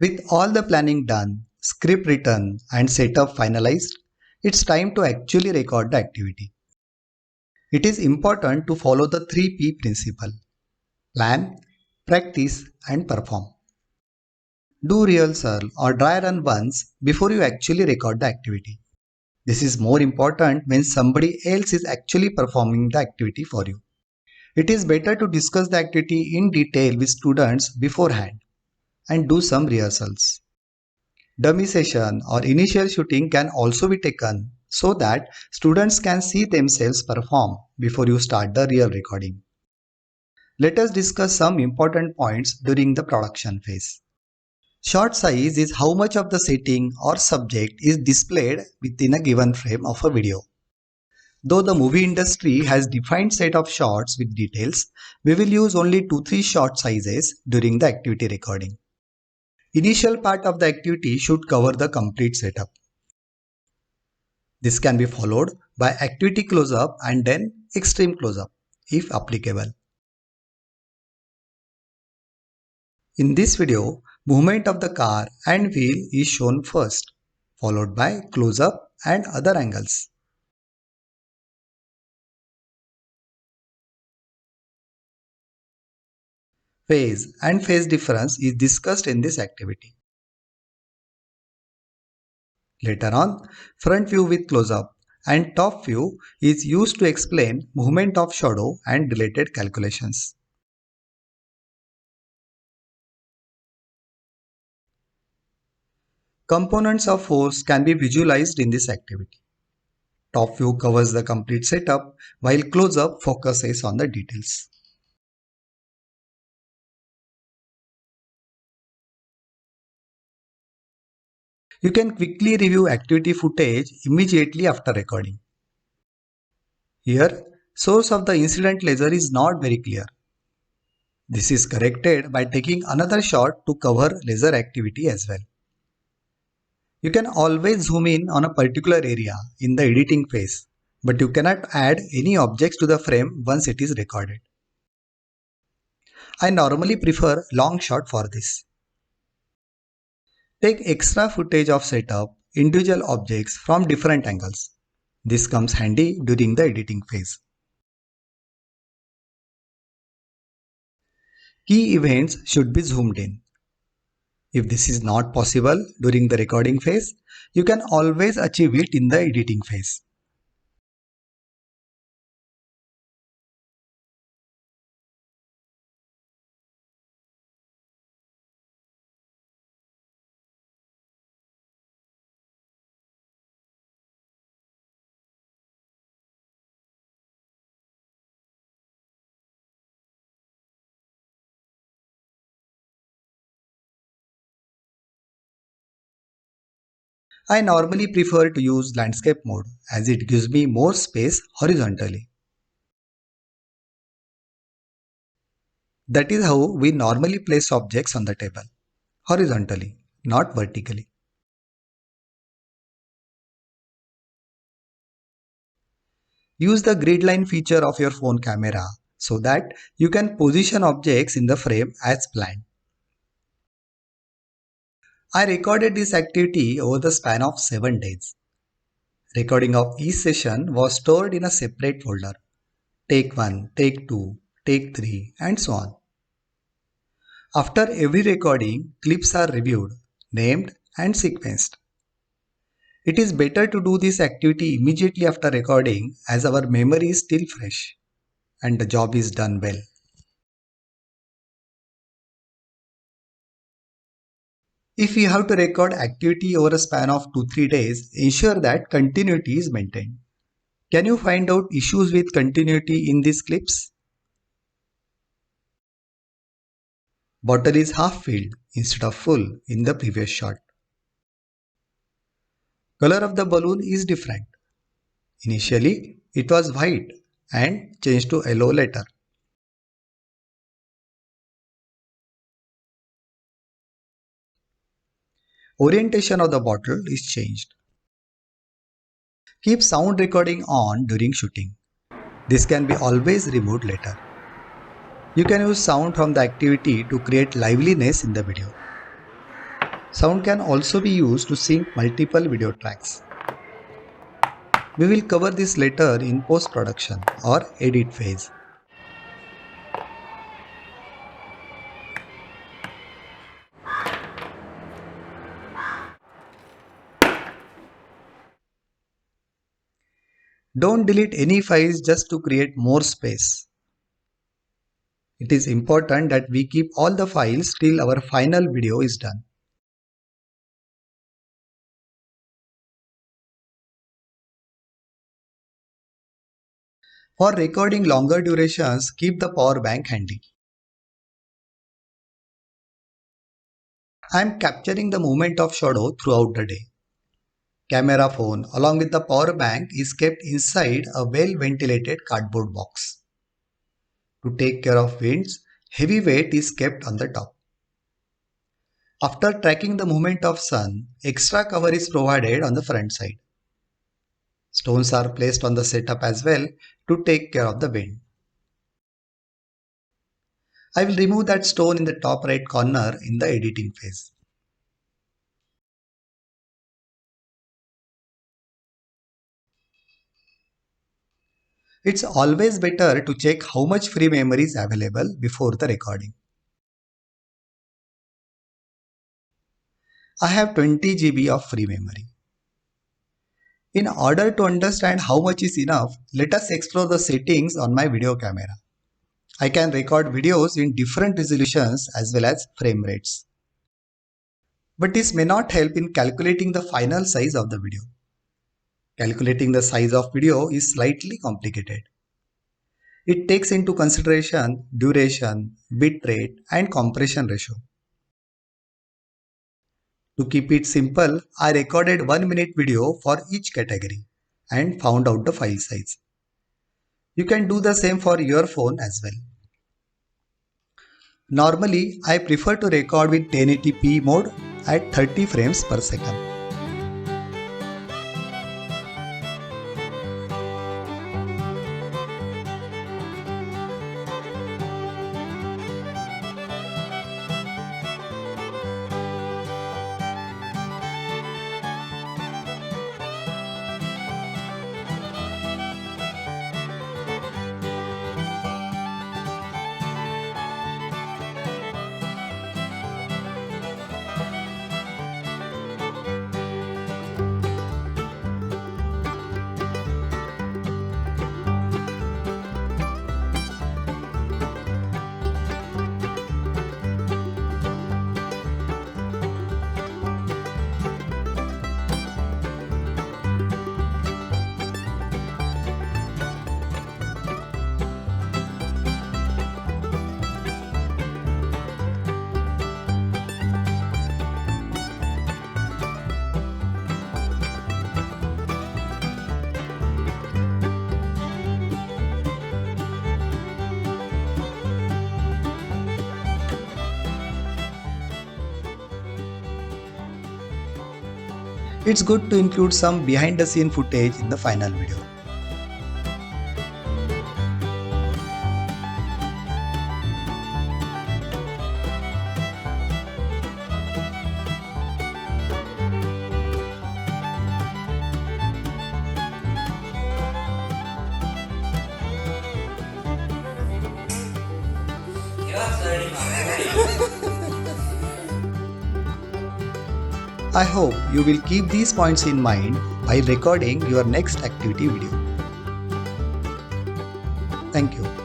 With all the planning done, script written and setup finalized, it's time to actually record the activity. It is important to follow the 3P principle: plan, practice and perform. Do rehearsal or dry run once before you actually record the activity. This is more important when somebody else is actually performing the activity for you. It is better to discuss the activity in detail with students beforehand and do some rehearsals. Dummy session or initial shooting can also be taken so that students can see themselves perform before you start the real recording. Let us discuss some important points during the production phase. Shot size is how much of the setting or subject is displayed within a given frame of a video. Though the movie industry has defined set of shots with details, we will use only 2-3 shot sizes during the activity recording. Initial part of the activity should cover the complete setup. This can be followed by activity close-up and then extreme close-up if applicable. In this video, movement of the car and wheel is shown first, followed by close-up and other angles. Phase and phase difference is discussed in this activity. Later on, front view with close-up and top view is used to explain movement of shadow and related calculations. Components of force can be visualized in this activity. Top view covers the complete setup while close-up focuses on the details. You can quickly review activity footage immediately after recording. Here, source of the incident laser is not very clear. This is corrected by taking another shot to cover laser activity as well. You can always zoom in on a particular area in the editing phase, but you cannot add any objects to the frame once it is recorded. I normally prefer long shot for this. Take extra footage of setup, individual objects from different angles. This comes handy during the editing phase. Key events should be zoomed in. If this is not possible during the recording phase, you can always achieve it in the editing phase. I normally prefer to use landscape mode as it gives me more space horizontally. That is how we normally place objects on the table, horizontally, not vertically. Use the grid line feature of your phone camera so that you can position objects in the frame as planned. I recorded this activity over the span of 7 days. Recording of each session was stored in a separate folder. Take 1, take 2, take 3 and so on. After every recording, clips are reviewed, named and sequenced. It is better to do this activity immediately after recording as our memory is still fresh and the job is done well. If you have to record activity over a span of 2-3 days, ensure that continuity is maintained. Can you find out issues with continuity in these clips? Bottle is half filled instead of full in the previous shot. Color of the balloon is different. Initially, it was white and changed to yellow later. Orientation of the bottle is changed. Keep sound recording on during shooting. This can be always removed later. You can use sound from the activity to create liveliness in the video. Sound can also be used to sync multiple video tracks. We will cover this later in post-production or edit phase. Don't delete any files just to create more space. It is important that we keep all the files till our final video is done. For recording longer durations, keep the power bank handy. I am capturing the movement of shadow throughout the day. Camera phone along with the power bank is kept inside a well-ventilated cardboard box. To take care of winds, heavy weight is kept on the top. After tracking the movement of sun, extra cover is provided on the front side. Stones are placed on the setup as well to take care of the wind. I will remove that stone in the top right corner in the editing phase. It's always better to check how much free memory is available before the recording. I have 20 GB of free memory. In order to understand how much is enough, let us explore the settings on my video camera. I can record videos in different resolutions as well as frame rates. But this may not help in calculating the final size of the video. Calculating the size of video is slightly complicated. It takes into consideration duration, bit rate, and compression ratio. To keep it simple, I recorded 1 minute video for each category and found out the file size. You can do the same for your phone as well. Normally, I prefer to record with 1080p mode at 30 frames per second. It's good to include some behind the scene footage in the final video. I hope you will keep these points in mind while recording your next activity video. Thank you.